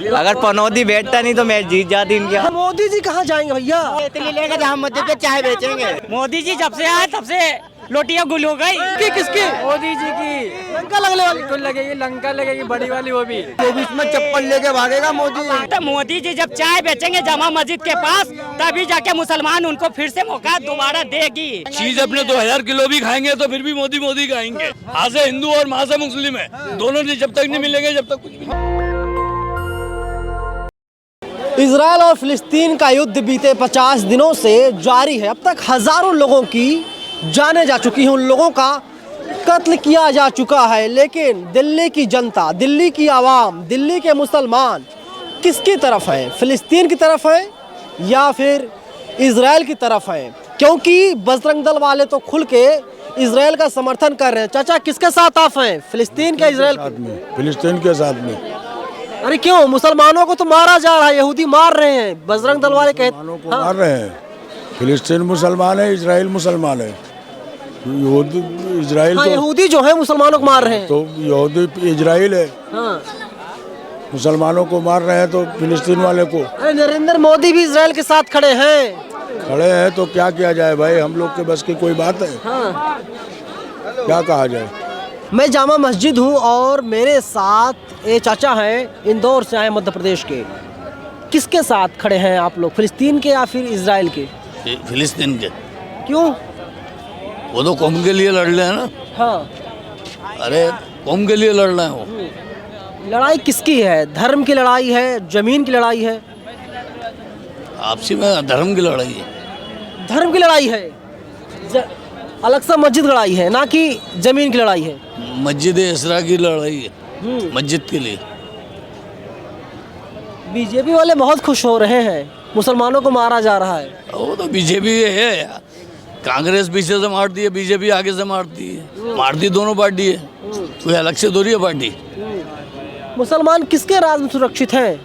अगर पनौती बैठता नहीं तो मैच जीत जाती इनके। मोदी जी कहाँ जाएंगे भैया? इतनी लेकर जहाँ मस्जिद पे चाय बेचेंगे। मोदी जी जब से आए तब से लोटियां गुल हो गई। किसकी? मोदी जी की लंका लगने वाली तो लगेगी, लंका लगेगी बड़ी वाली, वो भी 24 में चप्पल लेके भागेगा मोदी। तो मोदी जी जब चाय बेचेंगे जामा मस्जिद के पास तभी जाके मुसलमान उनको फिर से मौका दोबारा देगी। चीज अपने 2000 किलो भी खाएंगे तो फिर भी मोदी मोदी खाएंगे। यहाँ से हिंदू और वहाँ से मुस्लिम है, दोनों जब तक नहीं मिलेंगे जब तक कुछ भी नहीं। इजराइल और फिलिस्तीन का युद्ध बीते 50 दिनों से जारी है। अब तक हजारों लोगों की जाने जा चुकी हैं, उन लोगों का कत्ल किया जा चुका है। लेकिन दिल्ली की जनता, दिल्ली की आवाम, दिल्ली के मुसलमान किसकी तरफ है? फिलिस्तीन की तरफ है या फिर इजराइल की तरफ है? क्योंकि बजरंग दल वाले तो खुल के इजराइल का समर्थन कर रहे हैं। चाचा किसके साथ आप हैं, फिलिस्तीन के इजराइल के? फिलिस्तीन के साथ में। अरे क्यों? मुसलमानों को तो मारा जा रहा है, यहूदी मार रहे हैं, बजरंग दल वाले कहते मुसलमानों को मार रहे हैं। फिलिस्तीन मुसलमान है, इजराइल मुसलमान है। इजराइल हाँ, तो यहूदी जो है मुसलमानों को मार रहे हैं। तो यहूदी इजराइल है, हाँ। मुसलमानों को मार रहे हैं तो फिलिस्तीन वाले को। अरे नरेंद्र मोदी भी इजराइल के साथ खड़े हैं। खड़े हैं तो क्या किया जाए भाई, हम लोग के बस की कोई बात है? हाँ। क्या कहा जाए। मैं जामा मस्जिद हूँ और मेरे साथ ये चाचा हैं, इंदौर से आए मध्य प्रदेश के। किसके साथ खड़े हैं आप लोग, फिलिस्तीन के या फिर इजराइल के? फिलिस्तीन के। क्यों? वो तो कौम के लिए लड़ रहे हैं ना। हाँ। अरे कौम के लिए लड़ रहे हैं वो। लड़ाई किसकी है? धर्म की लड़ाई है, जमीन की लड़ाई है? आपसी में धर्म की लड़ाई है। धर्म की लड़ाई है। अलग सा मस्जिद लड़ाई है, ना कि जमीन की लड़ाई है। मस्जिद इसरा की लड़ाई है, मस्जिद के लिए। बीजेपी वाले बहुत खुश हो रहे हैं, मुसलमानों को मारा जा रहा है। वो तो बीजेपी है यार। कांग्रेस पीछे से मारती है, बीजेपी आगे से मारती है। मारती दोनों पार्टी है, कोई अलग से थोड़ी है पार्टी। मुसलमान किसके राज में सुरक्षित हैं?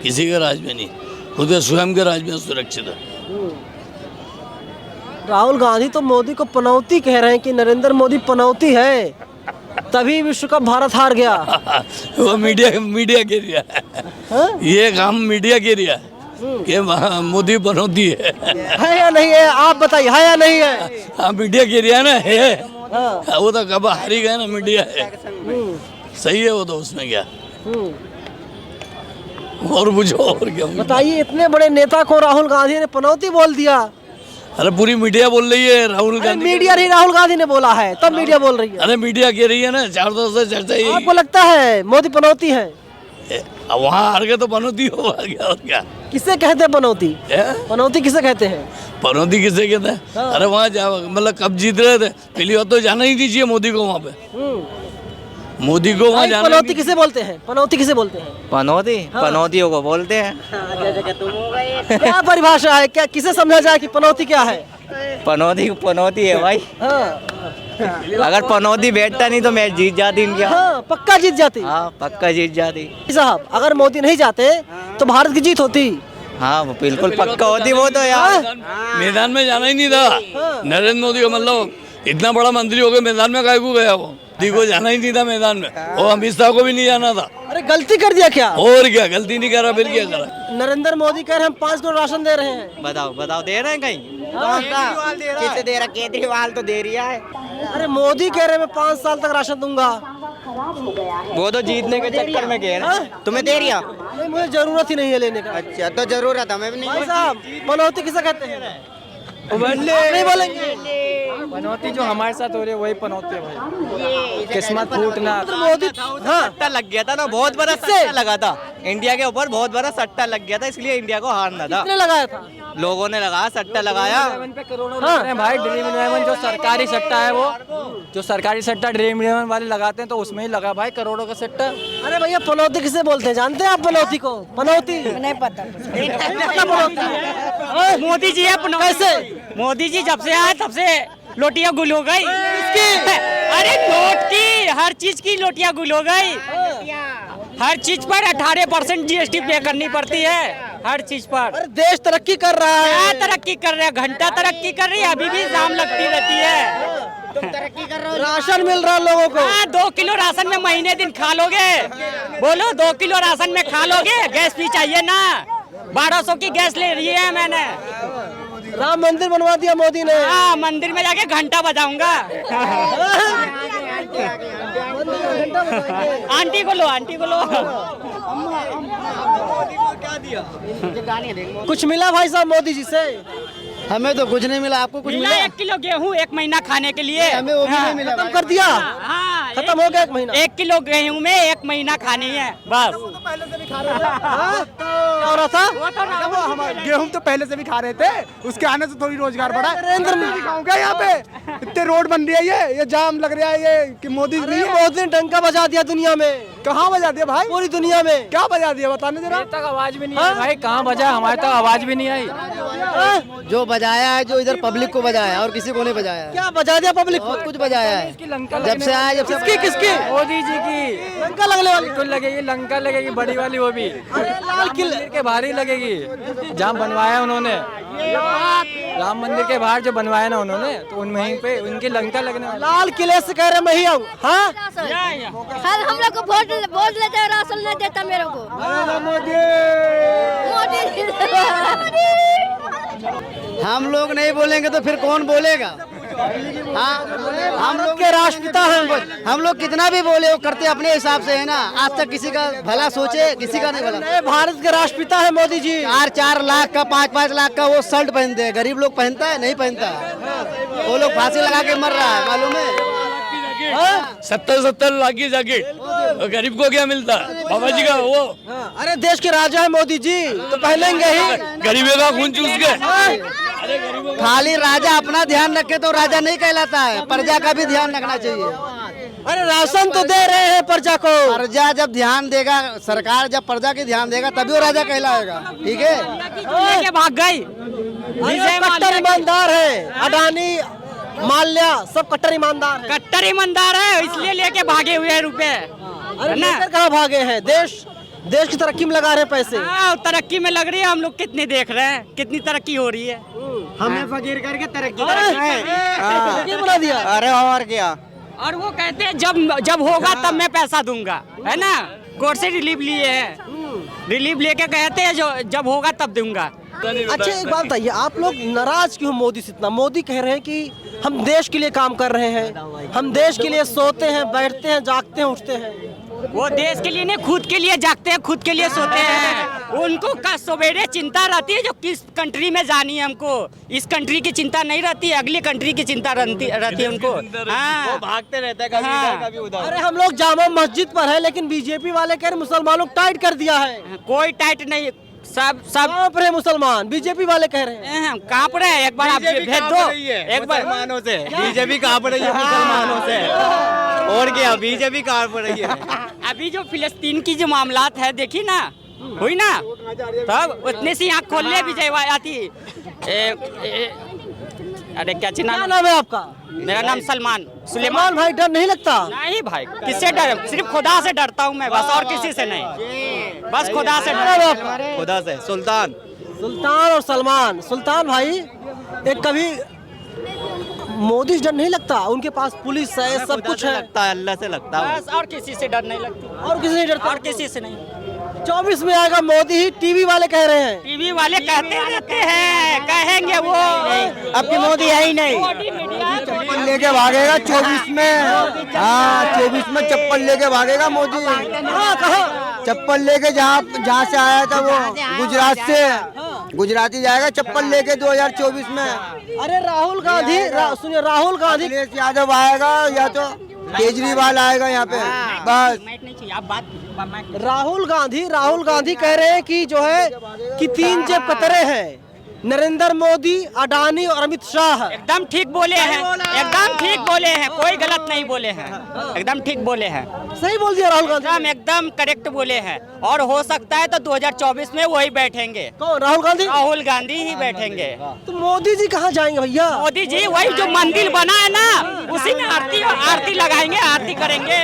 किसी के राज में नहीं, खुद के स्वयं के राज में सुरक्षित है। राहुल गांधी तो मोदी को पनौती कह रहे हैं कि नरेंद्र मोदी पनौती है, तभी विश्व कप भारत हार गया। वो मीडिया के रिया है। ये काम मीडिया के रिया है कि मोदी बनौती है या नहीं है? आप बताइए, है या नहीं है? हाँ, मीडिया के रिया ना है। वो तो कब हारी गए ना, मीडिया है। सही है वो तो, उसमें क्या और बुझो और क्या। बताइए, इतने बड़े नेता को राहुल गांधी ने पनौती बोल दिया। अरे पूरी मीडिया बोल रही है राहुल गांधी। मीडिया नहीं, राहुल गांधी ने बोला है तब मीडिया बोल रही है। अरे मीडिया कह रही है ना, 4 दिन से चर्चा ही। आपको लगता है मोदी पनौती है? वहाँ हार गए तो पनौती होगा क्या और क्या। किसे कहते हैं पनौती? पनौती किसे कहते हैं? पनौती किसे कहते हैं? हाँ। अरे वहाँ जा, मतलब कब जीत रहे थे, पहली बार तो जाना ही दीजिए मोदी को वहाँ पे। मोदी को वहाँ जाना। पनौती किसे बोलते हैं? पनौती किसे बोलते हैं? पनौती? हाँ। पनौतियों को बोलते हैं। क्या परिभाषा है, क्या किसे समझा जाए कि पनौती क्या है? पनौती पनौती है भाई। हाँ। अगर पनौती बैठता नहीं तो मैच जीत जाती इनके। हाँ, पक्का जीत जाती। हाँ, पक्का जीत जाती साहब, अगर मोदी नहीं जाते तो भारत की जीत होती। हाँ, वो बिल्कुल पक्का होती वो तो यार। मैदान में जाना ही नहीं था नरेंद्र मोदी का। मतलब इतना बड़ा मंत्री हो गया, मैदान में काहे को गया वो? मोदी को जाना ही नहीं था मैदान में, और अमित शाह को भी नहीं जाना था। अरे गलती कर दिया क्या? और क्या, गलती नहीं करा फिर क्या करा? नरेंद्र मोदी कह रहे हैं हम 5 करोड़ राशन दे रहे हैं। बताओ दे रहे हैं कहीं? किसे दे रहा? केजरीवाल तो दे रहा है। अरे मोदी कह रहे हैं मैं 5 साल तक राशन दूंगा। वो तो जीतने के चक्कर में कह रहे हैं। तुम्हें दे रिया? नहीं, मुझे जरूरत ही नहीं है लेने का। अच्छा, तो जरूरत हमें भी नहीं। भाई साहब, पनौती किसे कहते हैं? नहीं बोलेंगे। पनौती जो हमारे साथ हो रही है वही पनौती है भाई। किस्मत फूटना। मोदी, हाँ, सट्टा लग गया था ना, बहुत बड़ा सट्टा लगा था इंडिया के ऊपर, बहुत बड़ा सट्टा लग गया था, इसलिए इंडिया को हारना था। किसने लगाया था? लोगों ने लगाया, सट्टा लगाया। हाँ भाई, ड्रीम 11 जो सरकारी सट्टा है, वो जो सरकारी सट्टा ड्रीम 11 वाले लगाते हैं तो उसमें ही लगा भाई करोड़ों का सट्टा। अरे भैया, पनौती किसे बोलते हैं? जानते हैं आप पनौती को? पनौती नहीं पता। मोदी जी है कैसे? मोदी जी जब से आए तब से लोटियां गुल हो गई। अरे नोट की, हर चीज की लोटियां गुल हो गई। हर चीज पर 18% GST पे करनी पड़ती है, हर चीज पर। अरे देश तरक्की कर रहा है। क्या तरक्की कर रहे हैं? घंटा तरक्की कर रही है, अभी भी जाम लगती रहती है। तरक्की कर रहे हो। राशन मिल रहा है लोगों को। 2 किलो राशन में महीने दिन खा लोगे? बोलो 2 किलो राशन में खा लोगे? गैस भी चाहिए ना, 1200 की गैस ले रही है मैंने। राम मंदिर बनवा दिया मोदी ने। हाँ, मंदिर में जाके घंटा बजाऊंगा। आंटी को लो, आंटी को लो। कुछ मिला भाई साहब मोदी जी से? हमें तो कुछ नहीं मिला। आपको कुछ मिला 1 किलो गेहूँ 1 महीना खाने के लिए। हमें वो भी नहीं मिला। खत्म कर दिया? हाँ, खत्म हो गया 1 महीना। 1 किलो गेहूँ में 1 महीना खानी है बस। हाँ? क्या हो रहा था? गेहूं तो पहले से भी खा रहे थे, उसके आने से थोड़ी रोजगार बढ़ा है। नरेंद्र मोदी खाऊंगा यहाँ पे, इतने रोड बन रही है, ये जाम लग रहा है, ये कि मोदी नहीं है। मोदी ने डंका बजा दिया दुनिया में। कहाँ बजा दिया भाई? पूरी दुनिया में। क्या बजा दिया बताने जरा। तक आवाज भी नहीं आई भाई। कहाँ बजा? हमारे तक आवाज भी नहीं आई। जो बजाया है, जो इधर पब्लिक को बजाया है, और किसी को नहीं बजाया है। क्या बजा दिया पब्लिक को? बहुत कुछ बजाया है जब से आया। जब से किसकी? मोदी जी की लंका लगने वाली। बिल्कुल लगेगी, लंका लगेगी, बड़ी वाली वो भी। लाल किले के बाहर ही लगेगी, जहाँ बनवाया उन्होंने। राम मंदिर के बाहर जो बनवाया ना उन्होंने, तो उन वहीं पे उनकी लंका लगने वाली। लाल किले से कह रहे मैं ही आऊँ। हाँ, हर हम लोग को वोट लेते हैं, राशन नहीं देता मेरे को। हम लोग नहीं बोलेंगे तो फिर कौन बोलेगा? हाँ, हम लोग के राष्ट्रपिता हैं। हम लोग कितना भी बोले वो करते अपने हिसाब से है ना। आज तक किसी का भला सोचे, किसी का नहीं भला। नए भारत के राष्ट्रपिता है मोदी जी। 4-4 लाख का, 5-5 लाख का वो शर्ट पहनते हैं। गरीब लोग पहनता है? नहीं पहनता। वो लोग फांसी लगा के मर रहा है, मालूम है? 70-70 लाख की जैकेट, गरीब को क्या मिलता है? बाबा जी का वो अरे देश के राजा है मोदी जी, तो पहनेंगे ही। गरीबों का खून चूस के। अरे गरीबों का खाली राजा अपना ध्यान रखे तो राजा नहीं कहलाता है, प्रजा का भी ध्यान रखना चाहिए। अरे राशन तो दे रहे हैं प्रजा को। प्रजा जब ध्यान देगा, सरकार जब प्रजा की ध्यान देगा, तभी वो राजा कहलाएगा। ठीक है? लेके भाग गई। अरे कट्टर ईमानदार है, अडानी माल्या सब कट्टर ईमानदार है। कट्टर ईमानदार है, इसलिए लेके भागे हुए हैं रुपए। अरे लेकर कहाँ भागे हैं? देश की तरक्की में लगा रहे हैं पैसे। हाँ, तरक्की में लग रही है। हम लोग कितनी देख रहे हैं, कितनी तरक्की हो रही है। हमें फकीर करके तरक्की ये बना दिया। अरे और क्या। और वो कहते हैं जब होगा तब मैं पैसा दूंगा, है ना। कोर्ट से रिलीफ लिए हैं, रिलीफ लेके कहते हैं जब होगा तब दूंगा। अच्छा एक बात बताइए, आप लोग नाराज क्यों मोदी से इतना? मोदी कह रहे हैं कि हम देश के लिए काम कर रहे हैं, हम देश के लिए सोते हैं, बैठते हैं, जागते हैं, उठते हैं। वो देश के लिए नहीं, खुद के लिए जागते हैं, खुद के लिए सोते हैं। उनको सवेरे चिंता रहती है जो किस कंट्री में जानी है हमको। इस कंट्री की चिंता नहीं रहती है, अगली कंट्री की चिंता रहती है उनको। हाँ, वो भागते रहते हैं, कभी इधर कभी उधर। अरे हम लोग जामा मस्जिद पर है, लेकिन बीजेपी वाले कह रहे मुसलमानों को टाइट कर दिया है। कोई टाइट नहीं, सब कांप रहे मुसलमान, बीजेपी वाले कह रहे हैं। कांप रहे हैं। एक बार आप भेज दो, एक बार मुसलमानों से। बीजेपी कांप रही है मुसलमानों से, और क्या? बीजेपी कांप रही है। अभी जो फिलिस्तीन की जो मामलात है देखी ना, हुई ना, तब उतने से आँख खोल ले विजय आती। अरे क्या नाम है आपका? मेरा नाम सलमान सुलेमान। भाई डर नहीं लगता? नहीं भाई, किससे डर? सिर्फ खुदा से डरता हूँ मैं, बस और किसी से नहीं, बस खुदा से डर। खुदा से। सुल्तान और सलमान। सुल्तान भाई, एक कभी मोदी से डर नहीं लगता? उनके पास पुलिस है, सब कुछ है। लगता है, अल्लाह से लगता है। बस और किसी से डर नहीं लगती, और किसी नहीं डरता? और किसी से नहीं। 24 में आएगा मोदी ही, टीवी वाले कह रहे हैं। टीवी वाले कहते रहते हैं, कहेंगे वो। अब की मोदी है ही नहीं। चप्पल लेके भागेगा 24 में। हाँ, 24 में चप्पल लेके भागेगा मोदी। कहाँ? चप्पल लेके जहाँ से आया था वो गुजरात से, गुजराती जाएगा चप्पल लेके 2024 में। अरे राहुल गांधी, सुनिए, राहुल गांधी। अखिलेश यादव आएगा या तो केजरीवाल आएगा यहाँ पे, बस। नहीं चाहिए आप बात। राहुल गांधी कह रहे हैं कि जो है कि 3 जेब कतरे हैं, नरेंद्र मोदी, अडानी और अमित शाह। एकदम ठीक बोले हैं, एकदम ठीक बोले हैं, कोई गलत नहीं बोले हैं, एकदम ठीक बोले हैं। सही बोल दिया राहुल गांधी। एकदम करेक्ट बोले हैं। और हो सकता है तो 2024 में वही बैठेंगे। कौन? राहुल गांधी? राहुल गांधी ही बैठेंगे। तो मोदी जी कहाँ जाएंगे भैया? मोदी जी वही जो मंदिर बना है ना, उसी में आरती लगाएंगे, आरती करेंगे।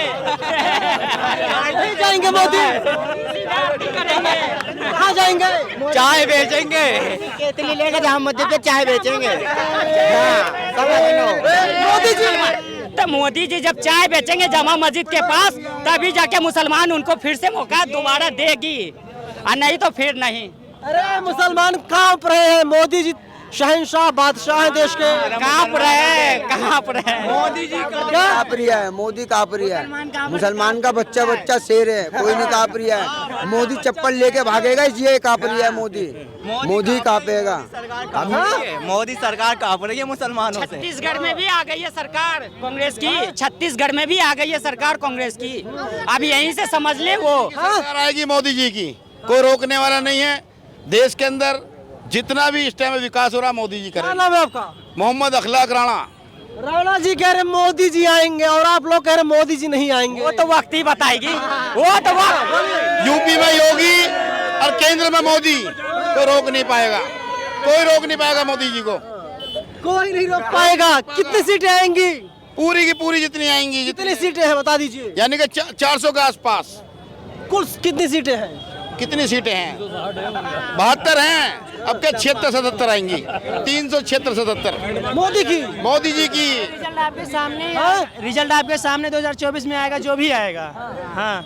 नहीं जाएंगे मोदी? आरती करेंगे। कहाँ कहाँ जाएंगे? चाय बेचेंगे। केतली लेके जाम मस्जिद पे चाय बेचेंगे। हाँ, समझ लो। मोदी जी तो मोदी जी जब चाय बेचेंगे जामा मस्जिद के पास, तभी जाके मुसलमान उनको फिर से मौका दोबारा देगी, और नहीं तो फिर नहीं। अरे मुसलमान कांप रहे हैं, मोदी जी शहंशाह बादशाह हैं देश के। कांप रहे मोदी जी का काप रिया है, मोदी काप रिया है। मुसलमान का बच्चा बच्चा शेर है, कोई नहीं काप रिया है। मोदी चप्पल लेके भागेगा, ये काप रिया है मोदी। मोदी कापेगा। मोदी सरकार कांप रही है मुसलमानों से। छत्तीसगढ़ में भी आ गई है सरकार कांग्रेस की, छत्तीसगढ़ में भी आ गई है सरकार कांग्रेस की। अब यहीं से समझ ले वो सरकार आएगी मोदी जी की, कोई रोकने वाला नहीं है। देश के अंदर जितना भी इस टाइम विकास हो रहा मोदी जी क्या करें। नाम है आपका? मोहम्मद अखलाक राणा। राणा जी कह रहे मोदी जी आएंगे और आप लोग कह रहे मोदी जी नहीं आएंगे। वो तो वक्त ही बताएगी, वो तो वक्त। यूपी में योगी और केंद्र में मोदी, कोई रोक नहीं पाएगा, कोई रोक नहीं पाएगा मोदी जी को। कोई नहीं रोक पाएगा। कितनी सीटें आएंगी? पूरी की पूरी जितनी आएंगी, कितनी सीटें हैं बता दीजिए। यानी कि 400 के आसपास। कुल कितनी सीटें हैं? कितनी सीटें हैं? 72 हैं। अब क्या 76-77 आएंगी, 376-77 मोदी की, मोदी जी की। रिजल्ट आपके सामने, हाँ? रिजल्ट आपके सामने 2024 में आएगा, जो भी आएगा। हाँ,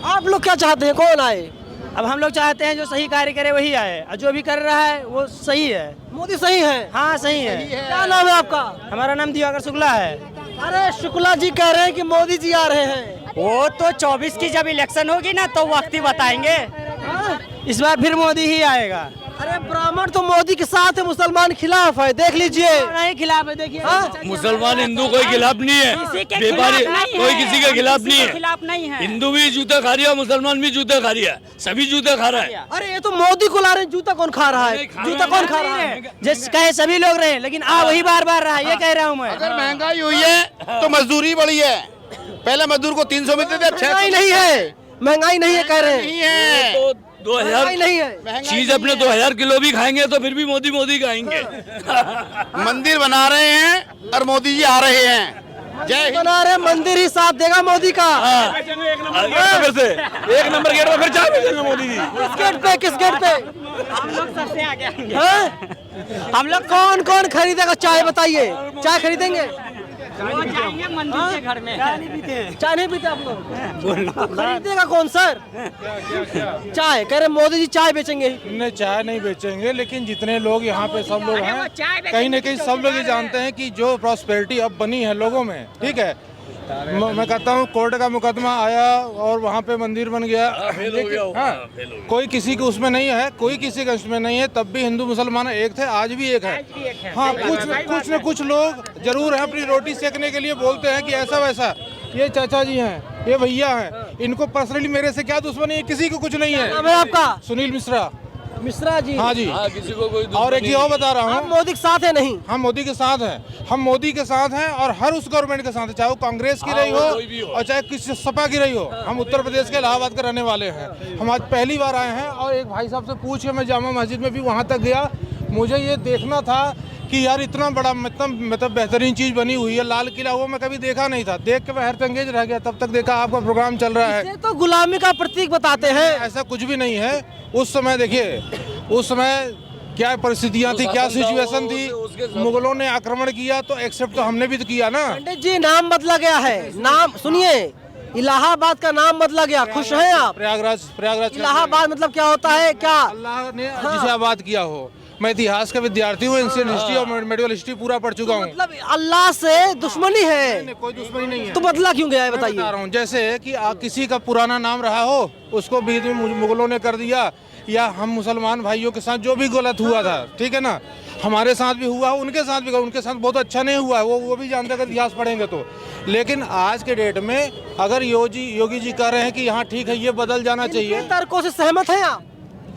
आप लोग क्या चाहते हैं, कौन आए? अब हम लोग चाहते हैं जो सही कार्य करे वही आए, और जो भी कर रहा है वो सही है। मोदी सही है? हाँ सही है। क्या नाम है आपका? हमारा नाम दिवाकर शुक्ला है। अरे शुक्ला जी कह रहे हैं कि मोदी जी आ रहे हैं। वो तो 24 की जब इलेक्शन होगी ना तो वक्त ही बताएंगे। हाँ? इस बार फिर मोदी ही आएगा। अरे ब्राह्मण तो मोदी के साथ है, मुसलमान खिलाफ है, देख लीजिए। नहीं खिलाफ है, देखिए। मुसलमान हिंदू कोई खिलाफ नहीं है, व्यापारी कोई किसी के खिलाफ नहीं है। खिलाफ नहीं है। हिंदू भी जूता खा रही है, मुसलमान भी जूता खा रही है, सभी जूता खा रहा है। अरे ये तो मोदी को ला रहे हैं, जूता कौन खा रहा है? जूता कौन खा रहा है? जिस कहे सभी लोग रहे, लेकिन आ वही बार बार रहा, ये कह रहा हूँ मैं। अगर महंगाई हुई है तो मजदूरी बढ़ी है। पहले मजदूर को 300 मिलते थे, अब 600 महंगाई नहीं है, महंगाई नहीं है कह रहे हैं। नहीं है। तो 2000 महंगाई नहीं है। चीज अपने 2000 किलो भी खाएंगे तो फिर भी मोदी मोदी खाएंगे। मंदिर बना रहे हैं और मोदी जी आ रहे हैं। जय हिंद। बना रहे मंदिर ही साथ देगा मोदी का। एक नंबर गेट में फिर चाय बेचेंगे मोदी जी। किस गेट पे, किस गेट पे? हम लोग सबसे आगे आएंगे। हाँ? हम लोग कौन कौन खरीदेगा चाय, बताइए। चाय खरीदेंगे? वो जाएंगे मंदिर के घर में। चाय नहीं पीते आप लोग? खरीदेगा कौन सर चाय? कह रहे मोदी जी चाय बेचेंगे। नहीं, चाय नहीं बेचेंगे, लेकिन जितने लोग यहाँ पे सब लोग हैं, कहीं न कहीं सब लोग ये जानते हैं कि जो प्रॉस्पेरिटी अब बनी है लोगों में, ठीक है। मैं कहता हूँ कोर्ट का मुकदमा आया और वहाँ पे मंदिर बन गया, हाँ, कोई किसी के उसमें नहीं है, कोई किसी के उसमें नहीं है। तब भी हिंदू मुसलमान एक थे, आज भी एक है। हाँ, कुछ न कुछ लोग जरूर हैं, अपनी रोटी सेकने के लिए बोलते हैं कि ऐसा वैसा। ये चाचा जी हैं, ये भैया हैं, इनको पर्सनली मेरे से क्या दुश्मनी है, किसी को कुछ नहीं है। नाम है आपका? सुनील मिश्रा। मिश्रा जी। हाँ जी। किसी को कोई और एक चीज और बता रहा आप हूँ, मोदी के साथ है? नहीं, हम मोदी के साथ हैं। हम मोदी के साथ हैं और हर उस गवर्नमेंट के साथ है, चाहे वो कांग्रेस की रही हो और चाहे किसी सपा की रही हो। हम उत्तर प्रदेश के इलाहाबाद के रहने वाले हैं। हम आज पहली बार आए हैं और एक भाई साहब से पूछ के मैं जामा मस्जिद में भी वहाँ तक गया। मुझे ये देखना था कि यार इतना बड़ा मतलब बेहतरीन चीज़ बनी हुई है। लाल किला वो मैं कभी देखा नहीं था, देख के मैं हैरत अंगेज रह गया। तब तक देखा आपका प्रोग्राम चल रहा है। इसे तो गुलामी का प्रतीक बताते हैं। ऐसा कुछ भी नहीं है। उस समय देखिए, उस समय क्या परिस्थितियां थी, क्या सिचुएशन थी। मुगलों ने आक्रमण किया तो एक्सेप्ट तो हमने भी तो किया ना। पंडित जी नाम बदला गया है, नाम सुनिए, इलाहाबाद का नाम बदला गया। खुश हैं आप? प्रयागराज इलाहाबाद मतलब क्या होता है? क्या अल्लाह ने जिसे आबाद किया हो। मैं इतिहास का विद्यार्थी हूँ, एंशिएंट हिस्ट्री और मेडिवल हिस्ट्री पूरा पढ़ चुका हूँ। मतलब अल्लाह से दुश्मनी है? कोई दुश्मनी नहीं है। तो बदला क्यों गया है बता बताइए। रहा हूँ, जैसे कि किसी का पुराना नाम रहा हो, उसको बीच में मुगलों ने कर दिया, या हम मुसलमान भाइयों के साथ जो भी गलत हुआ था, ठीक है ना, हमारे साथ भी हुआ, उनके साथ भी, उनके साथ बहुत अच्छा नहीं हुआ है, वो भी जानते अगर इतिहास पढ़ेंगे तो। लेकिन आज के डेट में अगर योगी जी कह रहे हैं कि यहाँ ठीक है, ये बदल जाना चाहिए। इनके तर्कों से सहमत हैं आप?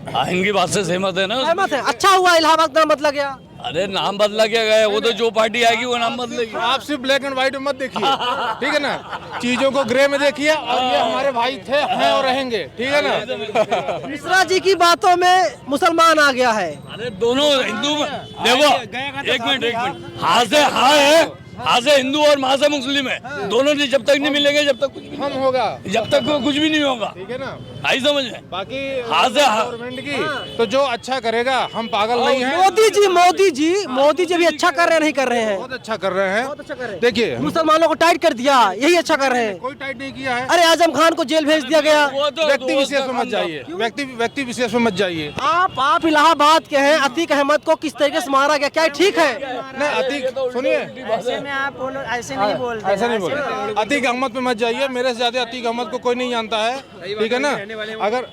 इनकी बात से सहमत है ना। सहमत है। अच्छा हुआ इलाहाबाद का नाम बदला गया। अरे नाम बदला क्या गया, वो तो जो पार्टी आएगी वो नाम बदलेगी। आप सिर्फ ब्लैक एंड व्हाइट में मत देखिए, ठीक है ना, चीजों को ग्रे में देखिए। और ये हमारे भाई थे, हैं और रहेंगे, ठीक है ना। मिश्रा जी की बातों में मुसलमान आ गया है। अरे दोनों हिंदू देखो, एक मिनट हाँ से हाँ है यहाँ से हिंदू और वहाँ से मुस्लिम है, दोनों से जब तक नहीं मिलेंगे जब तक कुछ भी हम होगा, जब तक कुछ भी नहीं होगा, ठीक है ना। आई समझ में। बाकी हाँ से हाँ। गवर्नमेंट की तो जो अच्छा करेगा, हम पागल नहीं हैं। मोदी जी भी अच्छा कर रहे हैं, नहीं कर रहे हैं? बहुत अच्छा कर रहे हैं। देखिए, मुसलमानों को टाइट कर दिया, यही अच्छा कर रहे हैं। कोई टाइट नहीं किया है। अरे आजम खान को जेल भेज दिया गया। व्यक्ति विशेष में मत जाइए, व्यक्ति विशेष में मत जाइए। आप इलाहाबाद के हैं, अतीक अहमद को किस तरीके से मारा गया, क्या ठीक है? नहीं, अतीक सुनिए, ऐसे में आप बोलो, ऐसे नहीं बोलते, ऐसा नहीं बोले। अतीक अहमद पे मत जाइए, मेरे से ज्यादा अतीक अहमद को कोई नहीं जानता है, ठीक है ना। अगर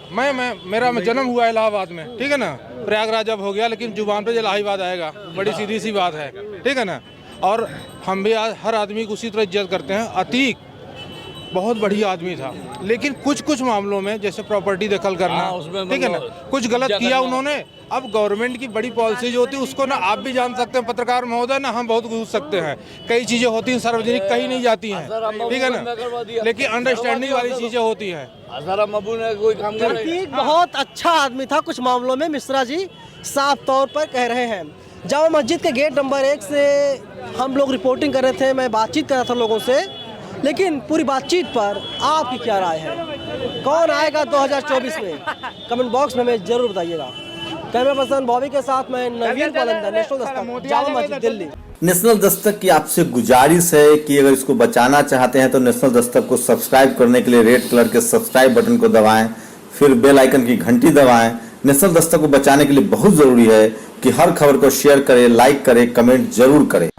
मेरा जन्म हुआ इलाहाबाद में, ठीक है ना, प्रयागराज अब हो गया, लेकिन जुबान पे इलाहाबाद आएगा, बड़ी सीधी सी बात है, ठीक है ना। और हम भी हर आदमी को उसी तरह इज्जत करते हैं। अतीक बहुत बढ़िया आदमी था, लेकिन कुछ मामलों में जैसे प्रॉपर्टी दखल करना, ठीक है ना, कुछ गलत किया उन्होंने। अब गवर्नमेंट की बड़ी पॉलिसी जो होती है उसको ना आप भी जान सकते हैं पत्रकार महोदय, ना हम बहुत घूस सकते हैं। कई चीजें होती हैं सार्वजनिक, कहीं नहीं जाती हैं, ठीक है ना, लेकिन अंडरस्टैंडिंग वाली चीजें होती हैं। अतीक बहुत अच्छा आदमी था कुछ मामलों में, मिश्रा जी साफ तौर पर कह रहे हैं। जामा मस्जिद के गेट नंबर 1 से हम लोग रिपोर्टिंग कर रहे थे, मैं बातचीत कर रहा था लोगों से, लेकिन पूरी बातचीत पर आपकी क्या राय है? कौन आएगा 2024 में? कमेंट बॉक्स में हमें जरूर बताइएगा। कैमरा पर्सन बॉबी के साथ मैं नवीन पालंदर, नेशनल दस्तक, जामा मस्जिद, दिल्ली। नेशनल दस्तक की आपसे गुजारिश है कि अगर इसको बचाना चाहते हैं तो नेशनल दस्तक को सब्सक्राइब करने के लिए रेड कलर के सब्सक्राइब बटन को दबाएं, फिर बेल आइकन की घंटी दबाएं। नेशनल दस्तक को बचाने के लिए बहुत जरूरी है कि हर खबर को शेयर करें, लाइक करें, कमेंट जरूर करें।